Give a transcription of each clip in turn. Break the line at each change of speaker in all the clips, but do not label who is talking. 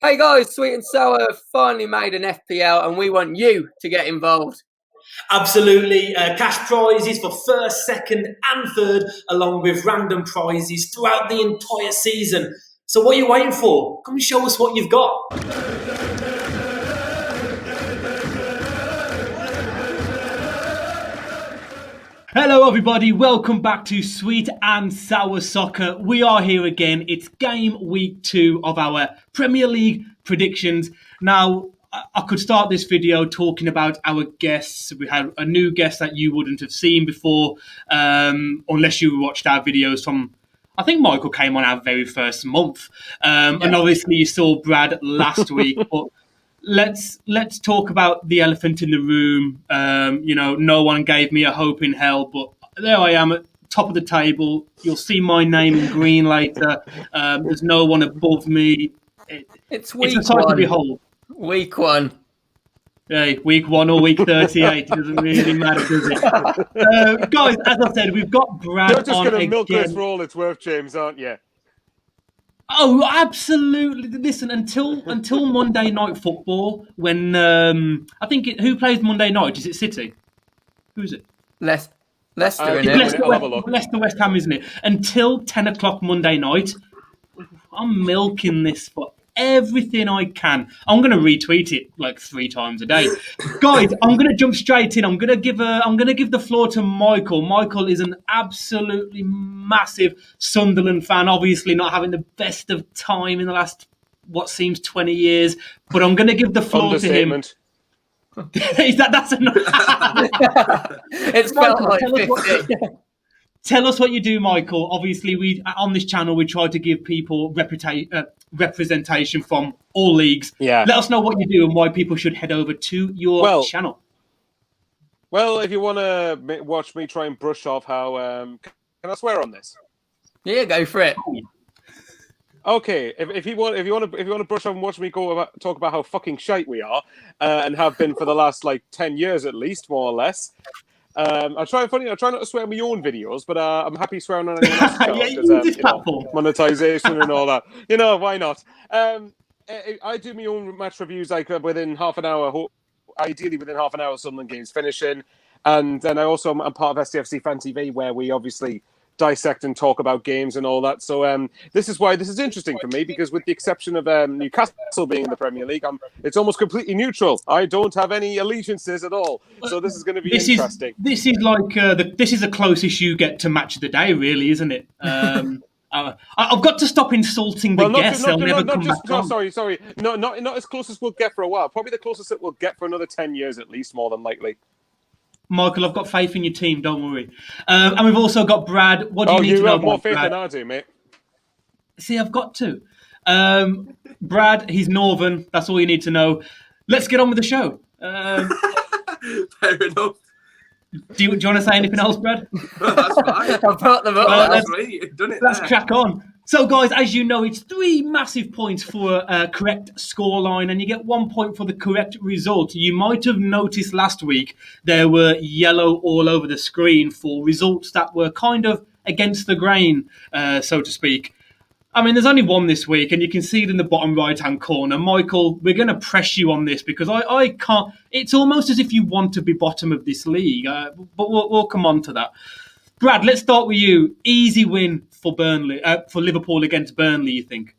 Hey guys, Sweet and Sour have finally made an FPL and we want you to get involved.
Absolutely. Cash prizes for first, second, and third, along with random prizes throughout the entire season. So, what are you waiting for? Come and show us what you've got.
Hello everybody, welcome back to Sweet and Sour Soccer. We are here again. It's game week 2 of our Premier League predictions. Now, I could start this video talking about our guests. We had a new guest that you wouldn't have seen before, unless you watched our videos from, I think Michael came on our very first month. And obviously you saw Brad last week, but let's talk about the elephant in the room. No one gave me a hope in hell, but there I am at top of the table. You'll see my name in green later. There's no one above me.
It's week
a sight
one.
to behold.
Week 1.
Hey, week 1 or week 38, it doesn't really matter, does it? Guys, as I said, we've got Brad on again.
You're just going to milk this for all it's worth, James, aren't you?
Oh, absolutely! Listen, until Monday Night Football, when who plays Monday night? Is it City? Who is it?
Leicester,
It's Leicester West Ham, isn't it? Until 10 o'clock Monday night, I'm milking this for everything I can. I'm going to retweet it like 3 times a day, guys. I'm going to jump straight in. I'm going to give the floor to Michael. Michael is an absolutely massive Sunderland fan. Obviously, not having the best of time in the last what seems 20 years, but I'm going to give the floor to him. That's enough?
It's felt like 50.
Tell us what you do, Michael. Obviously, we on this channel we try to give people representation from all leagues.
Yeah.
Let us know what you do and why people should head over to your channel.
Well, if you want to watch me try and brush off how, can I swear on this?
Yeah, go for it.
Okay, if you want to brush off and watch me talk about how fucking shite we are, and have been for the last 10 years at least, more or less. I try not to swear on my own videos, but I'm happy swearing on anyone else's channel, monetization and all that. Why not? I do my own match reviews within half an hour, ideally within half an hour of Sunderland games finishing, and then I'm part of STFC Fan TV, where we obviously dissect and talk about games and all that. So this is why this is interesting for me, because with the exception of Newcastle being in the Premier League, it's almost completely neutral. I don't have any allegiances at all. So this is going to be interesting.
This is this is the closest you get to match of the day, really, isn't it? I've got to stop insulting the guests. They'll never come back on.
Sorry. Not as close as we'll get for a while. Probably the closest that we'll get for another 10 years at least, more than likely.
Michael, I've got faith in your team. Don't worry. And we've also got Brad. What do you need to know about Brad?
You have more faith than I do, mate.
See, I've got to. Brad, he's Northern. That's all you need to know. Let's get on with the show.
Fair enough.
Do you want to say anything else, Brad?
No, that's fine.
I've brought them up.
Let's crack on. So, guys, as you know, it's 3 massive points for a correct scoreline, and you get 1 point for the correct result. You might have noticed last week there were yellow all over the screen for results that were kind of against the grain, so to speak. I mean, there's only one this week, and you can see it in the bottom right-hand corner. Michael, we're going to press you on this because I can't... It's almost as if you want to be bottom of this league, but we'll come on to that. Brad, let's start with you. Easy win for Liverpool against Burnley, you think?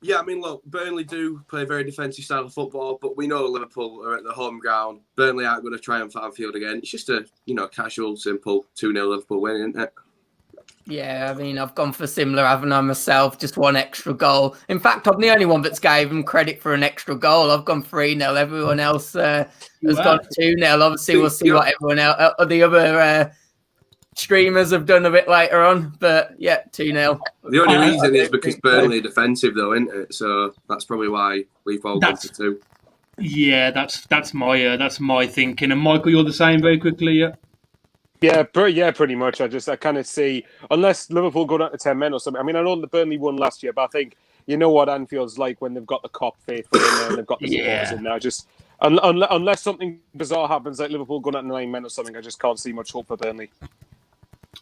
Yeah, I mean, look, Burnley do play a very defensive style of football, but we know Liverpool are at the home ground. Burnley aren't going to triumph at Anfield again. It's just a, casual, simple 2-0 Liverpool win, isn't it?
Yeah, I mean, I've gone for similar, haven't I, myself? Just 1 extra goal. In fact, I'm the only one that's gave them credit for an extra goal. I've gone 3-0. Everyone else has gone 2-0. Obviously, we'll see what everyone else, the other streamers have done a bit later on. But, yeah, 2-0.
The only reason is because Burnley are defensive, though, isn't it? So that's probably why we've all gone for 2.
Yeah, that's my thinking. And, Michael, you're the same very quickly, yeah?
Yeah, pretty much. I kind of see, unless Liverpool go down to 10 men or something. I mean, I know the Burnley won last year, but I think you know what Anfield's like when they've got the cop faithful in there and they've got the supporters in there. Just unless something bizarre happens, like Liverpool going down to 9 men or something, I just can't see much hope for Burnley.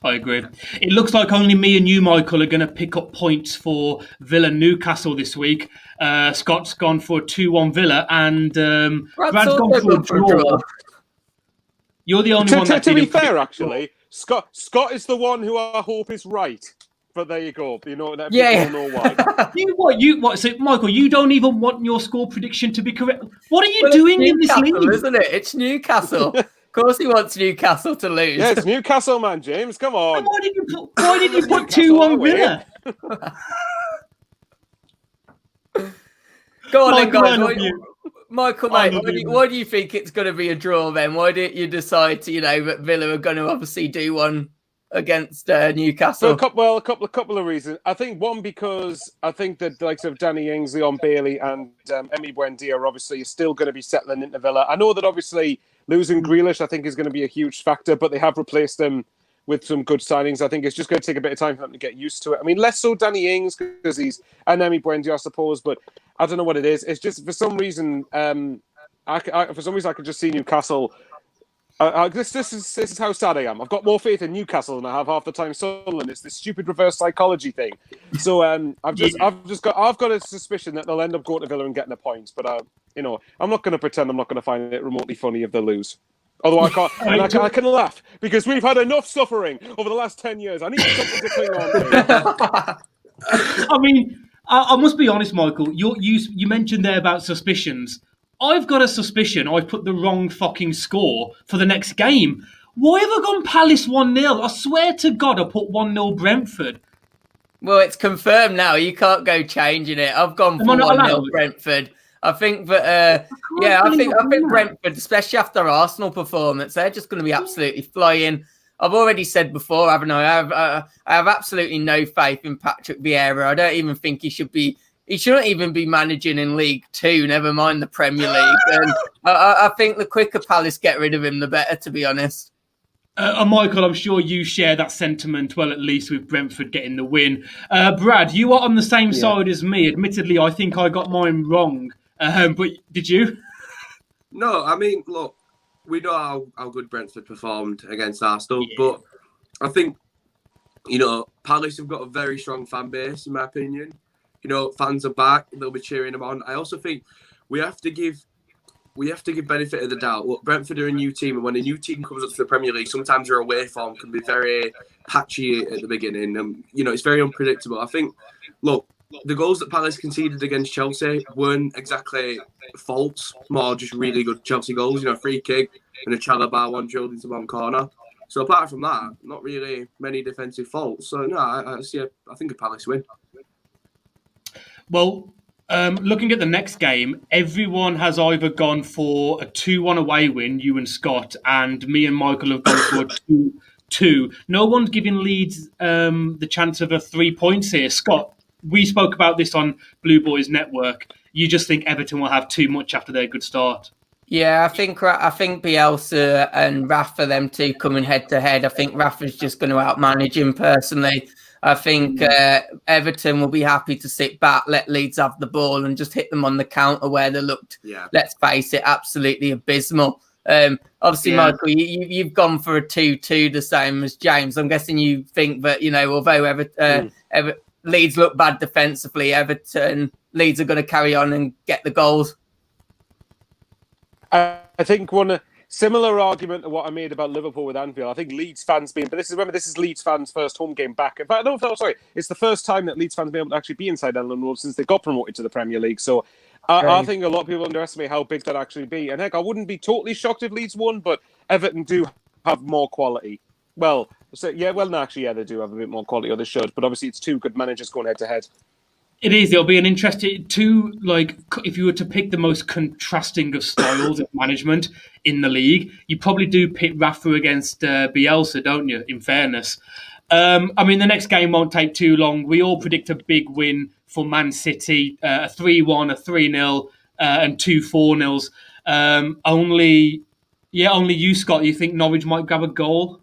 I agree. It looks like only me and you, Michael, are going to pick up points for Villa Newcastle this week. Scott's gone for a 2-1 Villa, and Brad's gone
also
for a
gone for a draw.
draw. You're the only one that
To be
didn't
fair,
pick.
actually, Scott is the one who I hope is right. But there you go. You know, people
Yeah.
know why.
What? So, Michael, you don't even want your score prediction to be correct. What are you
Well,
doing
it's
in this
Newcastle,
league?
isn't it? It's Newcastle. Of course, he wants Newcastle to lose.
Yeah, it's Newcastle, man, James. Come on.
Why did you put
Newcastle
2-1
away.
Villa?
Go on,
Michael,
then,
I love
guys.
you.
Michael,
I
mate,
love you,
why do you think it's going to be a draw then? Why didn't you decide to, that Villa are going to obviously do one against Newcastle?
For a couple of reasons. I think one, because I think that the likes of Danny Ings, Leon Bailey, and Emi Buendia are obviously still going to be settling into Villa. I know that obviously losing Grealish, I think, is going to be a huge factor, but they have replaced them with some good signings. I think it's just going to take a bit of time for them to get used to it. I mean, less so Danny Ings because he's and Emi Buendia, I suppose, but I don't know what it is. It's just for some reason, I could just see Newcastle. This is how sad I am. I've got more faith in Newcastle than I have half the time Sunderland. It's this stupid reverse psychology thing. So I've got a suspicion that they'll end up going to Villa and getting a point. But I'm not going to pretend I'm not going to find it remotely funny if they lose. Although I can't, I can laugh because we've had enough suffering over the last 10 years. I need something to cling on to.
I mean, I must be honest, Michael. You mentioned there about suspicions. I've got a suspicion I've put the wrong fucking score for the next game. Why have I gone Palace 1-0? I swear to God, I put 1-0 Brentford.
Well, it's confirmed now. You can't go changing it. I've gone for 1-0 Brentford. I think that, I think Brentford, especially after Arsenal performance, they're just going to be absolutely flying. I've already said before, haven't I? I have absolutely no faith in Patrick Vieira. I don't even think he shouldn't even be managing in League Two, never mind the Premier League. And I think the quicker Palace get rid of him, the better, to be honest.
Michael, I'm sure you share that sentiment, well, at least with Brentford getting the win. Brad, you are on the same side as me. Admittedly, I think I got mine wrong. But did you?
No, I mean, look, we know how good Brentford performed against Arsenal, but I think, Palace have got a very strong fan base, in my opinion. Fans are back; they'll be cheering them on. I also think we have to give benefit of the doubt. Look, Brentford are a new team, and when a new team comes up to the Premier League, sometimes their away form can be very patchy at the beginning, and it's very unpredictable. I think, look, the goals that Palace conceded against Chelsea weren't exactly faults, more just really good Chelsea goals. Free kick and a Chalobah one drilled into one corner. So apart from that, not really many defensive faults. So no, I think a Palace win.
Well, looking at the next game, everyone has either gone for a 2-1 away win, you and Scott, and me and Michael have gone for a 2-2. No one's giving Leeds the chance of a 3 points here. Scott, we spoke about this on Blue Boys Network. You just think Everton will have too much after their good start?
Yeah, I think Bielsa and Rafa, them two coming head to head. I think Rafa's just going to outmanage him personally. I think Everton will be happy to sit back, let Leeds have the ball and just hit them on the counter where they looked, let's face it, absolutely abysmal. Obviously, Michael, you've gone for a 2-2, the same as James. I'm guessing you think that, although Leeds look bad defensively, Leeds are going to carry on and get the goals.
I think one similar argument to what I made about Liverpool with Anfield. I think Leeds fans this is Leeds fans' first home game back. In fact, it's the first time that Leeds fans have been able to actually be inside Elland Road since they got promoted to the Premier League. So I think a lot of people underestimate how big that actually be. And heck, I wouldn't be totally shocked if Leeds won, but Everton do have more quality. They do have a bit more quality, or they should. But obviously, it's two good managers going head to head.
It is. It'll be an interesting if you were to pick the most contrasting of styles of management in the league, you probably do pit Rafa against Bielsa, don't you? In fairness, the next game won't take too long. We all predict a big win for Man City, a 3-1, a 3-0, and 2 4-0s. Only you, Scott. You think Norwich might grab a goal?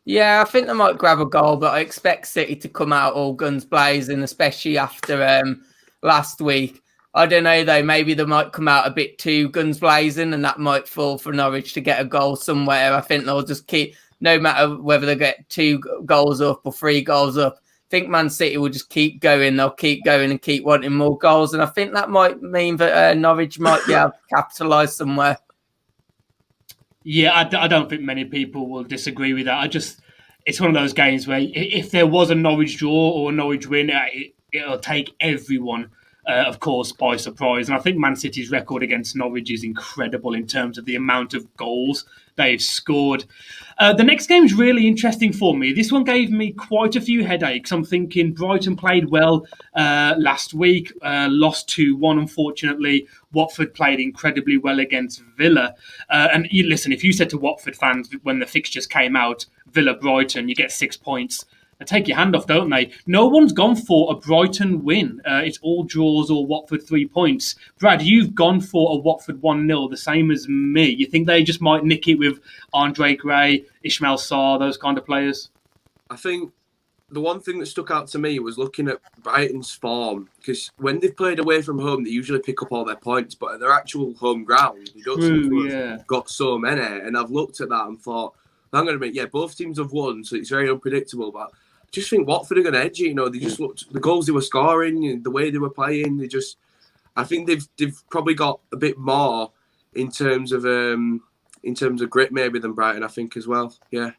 Yeah, I think they might grab a goal, but I expect City to come out all guns blazing, especially after last week. I don't know, though. Maybe they might come out a bit too guns blazing, and that might fall for Norwich to get a goal somewhere. I think they'll just keep no matter whether they get 2 goals up or 3 goals up. I think Man City will just keep going. They'll keep going and keep wanting more goals. And I think that might mean that Norwich might be able to capitalise somewhere.
Yeah, I don't think many people will disagree with that. It's one of those games where if there was a Norwich draw or a Norwich win, it'll take everyone, of course, by surprise. And I think Man City's record against Norwich is incredible in terms of the amount of goals they've scored. The next game is really interesting for me. This one gave me quite a few headaches. I'm thinking Brighton played well last week, lost 2-1, unfortunately. Watford played incredibly well against Villa. And you listen, if you said to Watford fans when the fixtures came out, Villa-Brighton, you get 6 points. They take your hand off, don't they? No one's gone for a Brighton win. It's all draws or Watford 3 points. Brad, you've gone for a Watford 1-0, the same as me. You think they just might nick it with Andre Gray, Ismail Sarr, those kind of players?
I think the one thing that stuck out to me was looking at Brighton's form, because when they've played away from home, they usually pick up all their points, but at their actual home ground, they don't seem to have got so many. And I've looked at that and thought, hang on a minute, both teams have won, so it's very unpredictable, but I just think Watford are going to edge it. They just looked, the goals they were scoring, the way they were playing, I think they've probably got a bit more in terms of grit maybe than Brighton, I think, as well. Yeah.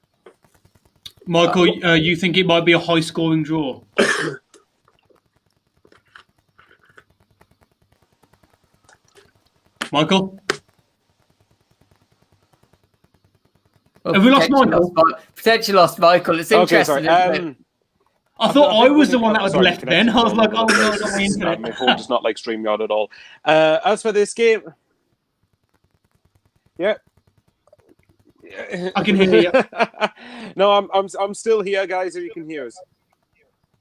Michael, you think it might be a high-scoring draw? Michael?
Well,
have we lost Michael?
Potentially lost Michael. It's interesting.
Okay, I thought I was the one that was left then. I was like, oh, no, I got my internet.
My phone does not like StreamYard at all. As for this game... Yeah.
I can hear you.
No, I'm still here, guys, if you can hear us.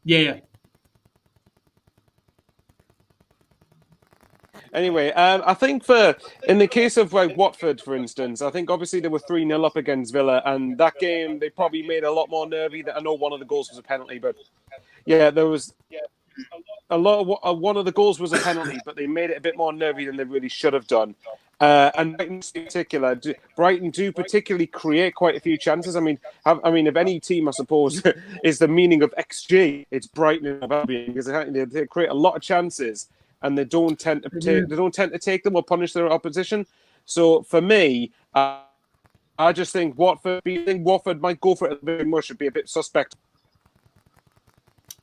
Yeah.
Anyway, I think in the case of Watford, for instance, I think obviously they were 3-0 up against Villa, and that game they probably made a lot more nervy. I know one of the goals was a penalty, but there was a lot of one of the goals was a penalty, but they made it a bit more nervy than they really should have done. And in particular, Brighton do particularly create quite a few chances. I mean, if any team, I suppose, is the meaning of XG, it's Brighton and Albion, because they create a lot of chances, and they don't tend to take them or punish their opposition. So for me, I just think Watford might go for it a bit more. Should be a bit suspect.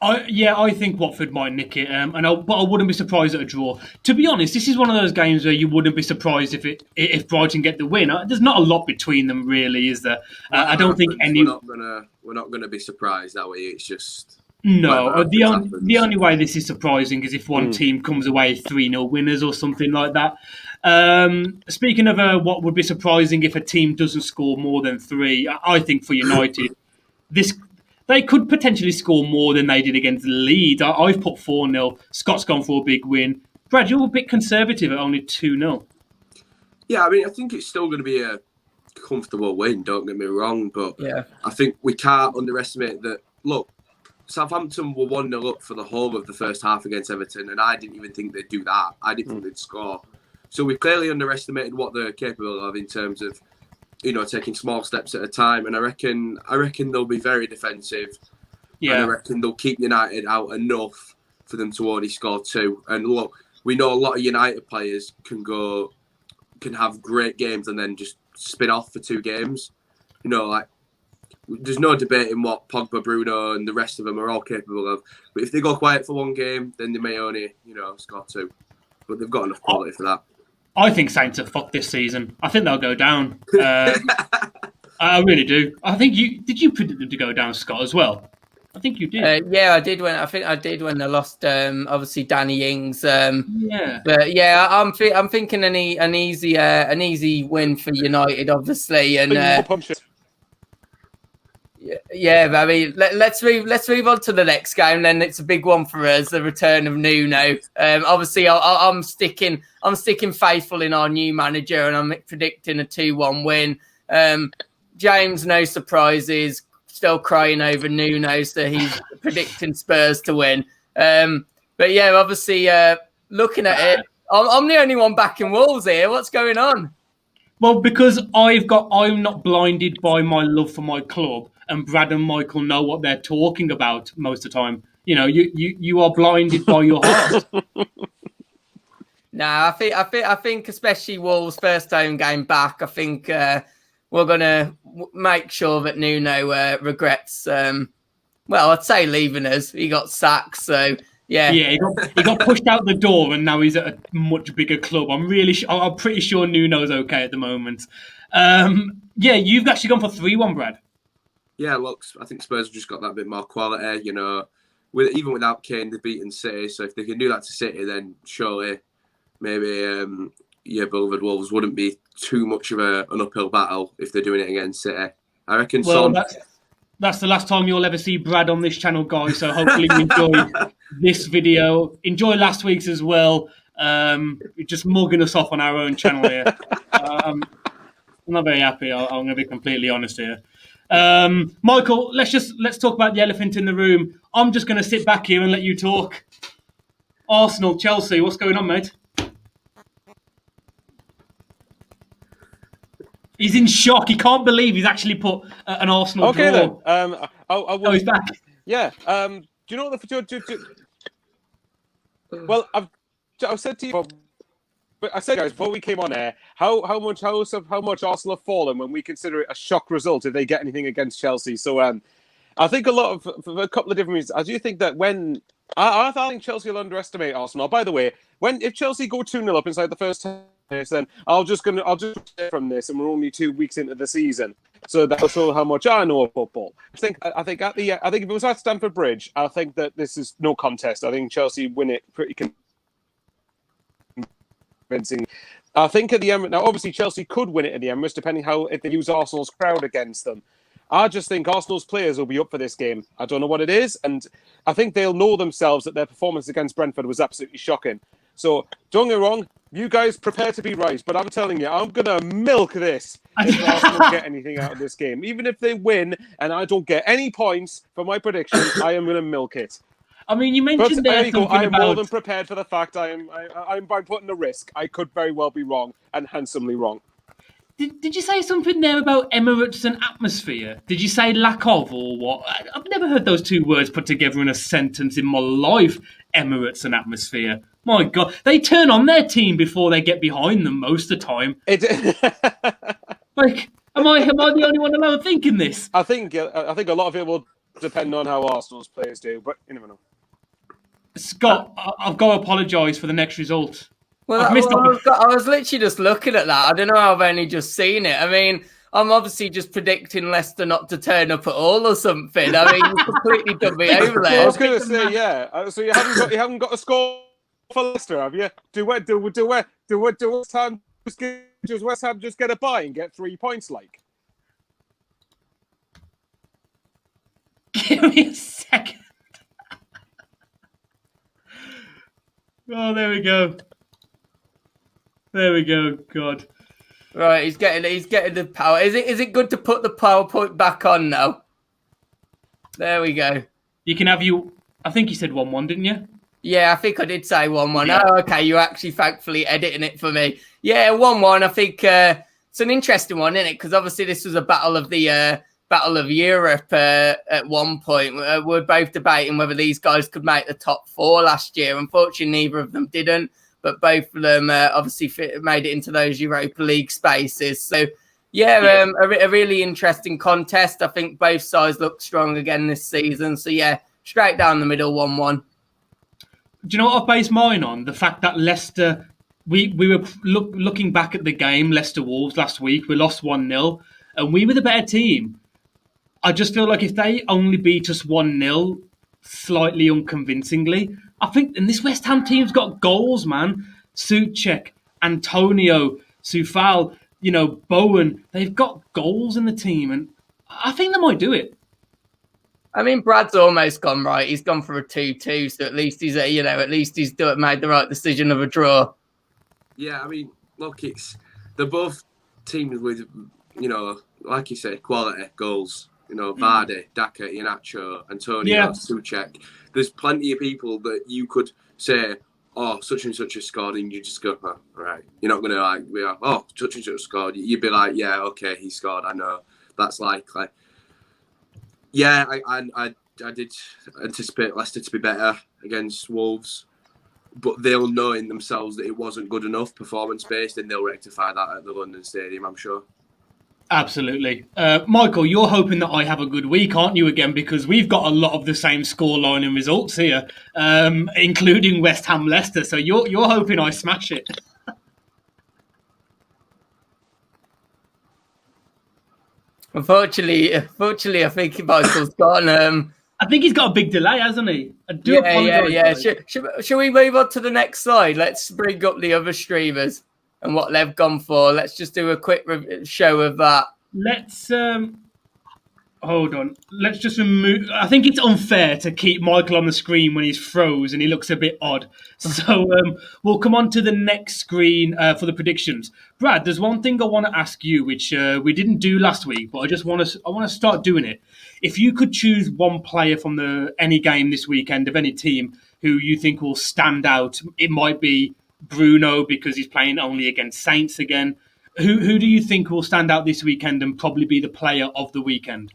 I think Watford might nick it, but I wouldn't be surprised at a draw. To be honest, this is one of those games where you wouldn't be surprised if Brighton get the win. There's not a lot between them, really, is there? I don't think any.
We're not gonna be surprised, are we? It's just
no. The only way this is surprising is if one team comes away 3-0 winners or something like that. Speaking of what would be surprising if a team doesn't score more than 3, I think for United, they could potentially score more than they did against Leeds. I've put 4-0. Scott's gone for a big win. Brad, you're a bit conservative at only 2-0.
Yeah, I think it's still going to be a comfortable win, don't get me wrong, but I think we can't underestimate that. Look, Southampton were 1-0 up for the whole of the first half against Everton, and I didn't even think they'd do that. I didn't think they'd score. So we've clearly underestimated what they're capable of in terms of taking small steps at a time, and I reckon they'll be very defensive. Yeah, and I reckon they'll keep United out enough for them to only score 2. And look, we know a lot of United players can have great games and then just spin off for 2 games. There's no debating what Pogba, Bruno, and the rest of them are all capable of. But if they go quiet for 1 game, then they may only score 2. But they've got enough quality for that.
I think Saints are fucked this season. I think they'll go down. I really do. I think did you predict them to go down, Scott, as well? I think you did.
I did when they lost. Obviously, Danny Ings. But yeah, I'm thinking an easy win for United, obviously, and. Let's move on to the next game. Then it's a big one for us, the return of Nuno. Obviously, I'm sticking faithful in our new manager, and I'm predicting a 2-1 win. James, no surprises, still crying over Nuno, so he's predicting Spurs to win. But yeah, obviously, looking at it, I'm the only one backing Wolves here. What's going on?
Well, because I'm not blinded by my love for my club, and Brad and Michael know what they're talking about most of the time. You know, you are blinded by your heart.
No, I think especially Wolves' first home game back. I think we're gonna make sure that Nuno regrets. Well, I'd say leaving us. He got sacked, so yeah.
Yeah, he got pushed out the door, and now he's at a much bigger club. I'm pretty sure Nuno's okay at the moment. Yeah, you've actually gone for 3-1, Brad.
Yeah, look, I think Spurs have just got that bit more quality. You know, even without Kane, they've beaten City. So if they can do that to City, then surely maybe beloved Wolves wouldn't be too much of an uphill battle if they're doing it against City. I reckon.
Well, that's the last time you'll ever see Brad on this channel, guys. So hopefully you enjoyed this video. Enjoy last week's as well. You're just mugging us off on our own channel here. I'm not very happy. I'm going to be completely honest here. Michael, let's talk about the elephant in the room. I'm just going to sit back here and let you talk. Arsenal, Chelsea, what's going on, mate? He's in shock. He can't believe he's actually put an Arsenal draw.
Okay, then.
He's back.
Yeah. Do you know what Well, I've said to you, but I said, guys, before we came on air, how much Arsenal have fallen when we consider it a shock result if they get anything against Chelsea. So I think for a couple of different reasons. I do think that I think Chelsea will underestimate Arsenal. By the way, if Chelsea go 2-0 up inside the first 10 minutes, then I'll just from this, and we're only 2 weeks into the season, so that'll show how much I know of football. I think if it was at Stamford Bridge, I think that this is no contest. I think Chelsea win it pretty convincing. I think at the Emirates now, obviously Chelsea could win it at the Emirates, depending if they use Arsenal's crowd against them. I just think Arsenal's players will be up for this game. I don't know what it is, and I think they'll know themselves that their performance against Brentford was absolutely shocking. So, don't get me wrong, you guys prepare to be right, but I'm telling you, I'm going to milk this if Arsenal get anything out of this game. Even if they win and I don't get any points for my prediction, I am going to milk it.
I mean, you mentioned
there you go. I am
about...
more than prepared for the fact I'm by putting a risk. I could very well be wrong, and handsomely wrong.
Did you say something there about Emirates and atmosphere? Did you say lack of or what? I've never heard those two words put together in a sentence in my life. Emirates and atmosphere. My God, they turn on their team before they get behind them most of the time. Like, am I the only one alone thinking this?
I think a lot of it will depend on how Arsenal's players do, but you never know.
Scott, I've got to apologise for the next result.
Well, I was literally just looking at that. I don't know how I've only just seen it. I mean, I'm obviously just predicting Leicester not to turn up at all or something. I mean, you completely done me over there.
I was going to say, yeah. So you haven't got a score for Leicester, have you? Do West Ham just get a bye and get 3 points? Like,
give me a second. Oh, there we go. There we go. God.
Right, he's getting the power. Is it good to put the PowerPoint back on now? There we go.
You can have I think you said 1-1, didn't you?
Yeah, I think I did say 1-1. Yeah. Oh, okay. You're actually thankfully editing it for me. Yeah, 1-1. I think it's an interesting one, isn't it? Because obviously this was a battle of Europe at one point. We're both debating whether these guys could make the top 4 last year. Unfortunately, neither of them didn't. But both of them obviously made it into those Europa League spaces. So, yeah. A really interesting contest. I think both sides look strong again this season. So, yeah, straight down the middle, 1-1.
Do you know what I've based mine on? The fact that Leicester, we were looking back at the game, Leicester-Wolves last week, we lost 1-0, and we were the better team. I just feel like if they only beat us 1-0, slightly unconvincingly, I think, and this West Ham team's got goals, man. Souček, Antonio, Soufal, Bowen. They've got goals in the team, and I think they might do it.
I mean, Brad's almost gone right. He's gone for a 2-2, so at least he's made the right decision of a draw.
Yeah, I mean, look, they're both teams with, like you said, quality goals. Vardy, Daka, Iheanacho, Antonio, Souček. There's plenty of people that you could say, oh, such and such has scored, and you just go, oh, right. You're not gonna like, be like, oh, such and such scored. You'd be like, yeah, okay, he scored. I know that's likely. Yeah, I did anticipate Leicester to be better against Wolves, but they'll know in themselves that it wasn't good enough performance based, and they'll rectify that at the London Stadium, I'm sure.
Absolutely. Michael, you're hoping that I have a good week, aren't you, again? Because we've got a lot of the same scoreline and results here, including West Ham Leicester. So you're hoping I smash it.
Unfortunately, I think Michael's gone.
I think he's got a big delay, hasn't he? I do apologise.
Should we move on to the next slide? Let's bring up the other streamers and what they've gone for. Let's just do a quick show of that.
Let's hold on. Let's just remove. I think it's unfair to keep Michael on the screen when he's froze and he looks a bit odd. So we'll come on to the next screen for the predictions. Brad, there's one thing I want to ask you, which we didn't do last week, but I want to start doing it. If you could choose one player from any game this weekend of any team who you think will stand out, it might be Bruno because he's playing only against Saints again. Who do you think will stand out this weekend and probably be the player of the weekend?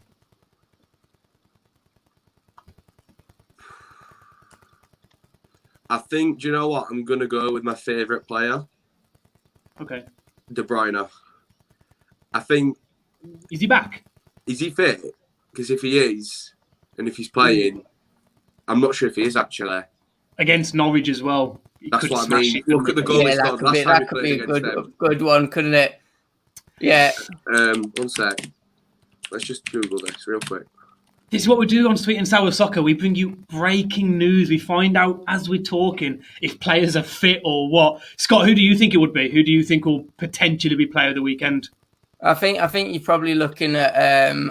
I think, do you know what? I'm going to go with my favourite player.
Okay.
De Bruyne. I think...
Is he back?
Is he fit? Because if he is, and if he's playing, I'm not sure if he is actually.
Against Norwich as well.
That's what I mean. Look at the goal he scored last time he played against them.
Good one, couldn't it? Yeah.
1 sec. Let's just Google this real quick.
This is what we do on Sweet and Sour Soccer. We bring you breaking news. We find out as we're talking if players are fit or what. Scott, who do you think it would be? Who do you think will potentially be player of the weekend?
I think you're probably looking at,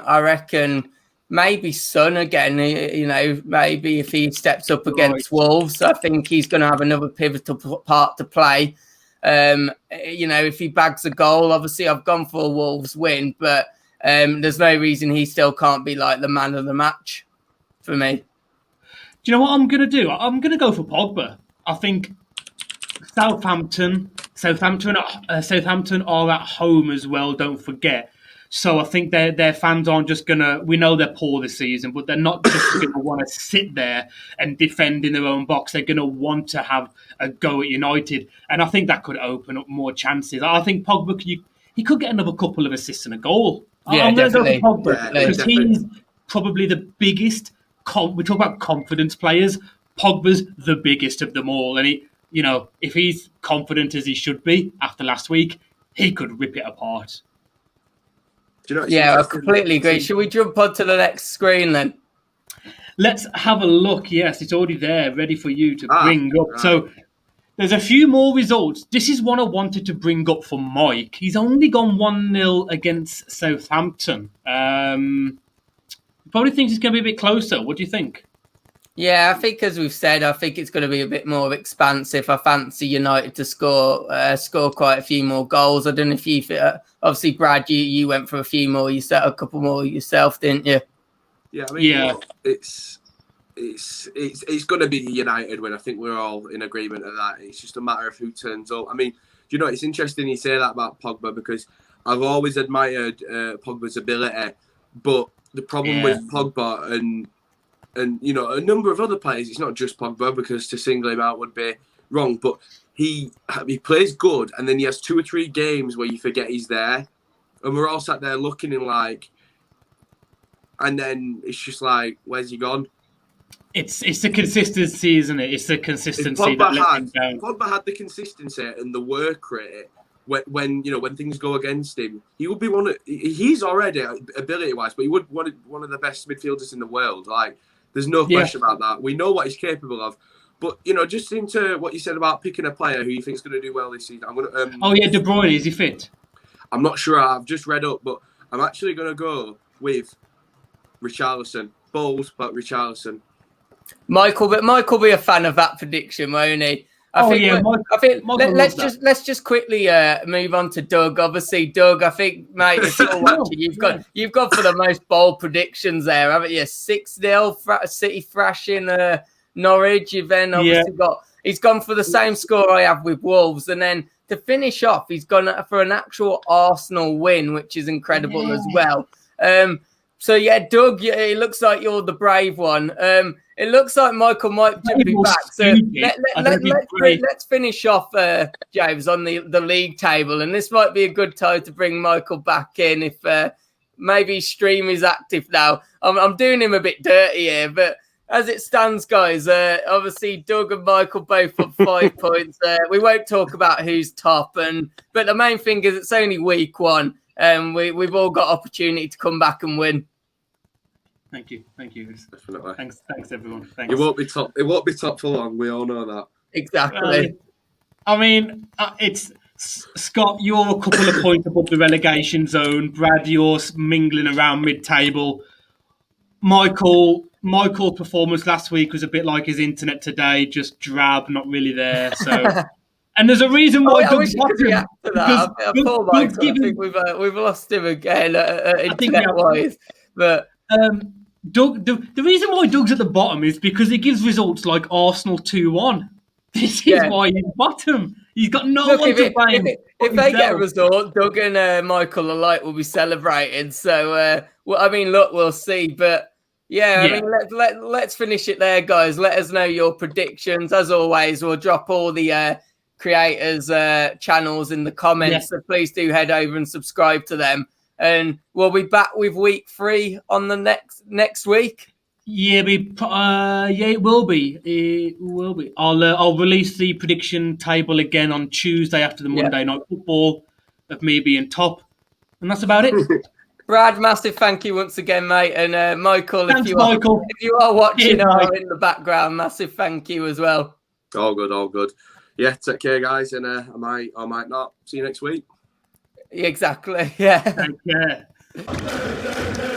I reckon, maybe Son again. You know, maybe if he steps up against Wolves, I think he's going to have another pivotal part to play. You know, if he bags a goal, obviously I've gone for a Wolves win, but there's no reason he still can't be like the man of the match for me.
Do you know what I'm going to do? I'm going to go for Pogba. I think Southampton are at home as well, don't forget. So I think their fans aren't just going to... We know they're poor this season, but they're not just going to want to sit there and defend in their own box. They're going to want to have a go at United. And I think that could open up more chances. I think Pogba, he could get another couple of assists and a goal.
Yeah,
I'm going to go for
Pogba.
Because he's probably the biggest... We talk about confidence players. Pogba's the biggest of them all. And if he's confident as he should be after last week, he could rip it apart.
Do you know,
yeah, I completely agree. Should we jump on to the next screen then?
Let's have a look. Yes, it's already there, ready for you to bring up.
Right.
So there's a few more results. This is one I wanted to bring up for Mike. He's only gone 1-0 against Southampton. Probably thinks it's going to be a bit closer. What do you think?
Yeah, I think, as we've said, I think it's going to be a bit more expansive. I fancy United to score quite a few more goals. I don't know if you... obviously, Brad, you went for a few more. You set a couple more yourself, didn't you?
Yeah, I mean, look, it's going to be United win. I think we're all in agreement of that. It's just a matter of who turns up. I mean, you know, it's interesting you say that about Pogba because I've always admired Pogba's ability, but the problem with Pogba and you know, a number of other players, it's not just Pogba because to single him out would be wrong, but he plays good and then he has 2 or 3 games where you forget he's there and we're all sat there looking and like, and then it's just like, where's he gone?
It's the consistency, isn't it? It's the consistency that lets him down.
Pogba had the consistency and the work rate when things go against him. He would be he's already ability-wise, but he would one of the best midfielders in the world. Like, there's no question about that. We know what he's capable of. But, you know, just into what you said about picking a player who you think is going to do well this season, I'm going to...
De Bruyne, is he fit?
I'm not sure. I've just read up, but I'm actually going to go with Richarlison. Bold, but Richarlison.
Michael will be a fan of that prediction, won't he? Let's just quickly move on to Doug. Obviously, Doug, I think, mate, it's all watching. You've got for the most bold predictions there, haven't you? 6-0 City thrashing Norwich. You've then obviously got he's gone for the same score I have with Wolves. And then to finish off, he's gone for an actual Arsenal win, which is incredible as well. So, yeah, Doug, it looks like you're the brave one. It looks like Michael might be back. So let's finish off, James, on the league table. And this might be a good time to bring Michael back in if maybe stream is active now. I'm doing him a bit dirty here, but as it stands, guys, obviously Doug and Michael both up 5 points. We won't talk about who's top, but the main thing is it's only week 1, and we've all got opportunity to come back and win.
Thank you.
Definitely.
Thanks, everyone. Thanks.
It won't be top for long. We all know that.
Exactly.
I mean, it's Scott. You're a couple of points above the relegation zone. Brad, you're mingling around mid-table. Michael's performance last week was a bit like his internet today, just drab, not really there. So, and there's a reason why Doug's got him.
I think we've lost him again, internet-wise. But
Doug, the reason why Doug's at the bottom is because he gives results like Arsenal 2-1. This is why he's bottom. He's got no one to blame.
If they get a result, Doug and Michael alike will be celebrating. So, we'll see. But I mean, let's finish it there, guys. Let us know your predictions. As always, we'll drop all the creators' channels in the comments. So please do head over and subscribe to them. And we'll be back with week 3 on the next week. It will be. It will be. I'll release the prediction table again on Tuesday after the Monday Night Football of me being top, and that's about it. Brad, massive thank you once again, mate, and Michael. Thanks, Michael. If you are watching in the background, massive thank you as well.
All good. Yeah, take care, guys, and I might not. See you next week.
Exactly. Yeah.
Take care.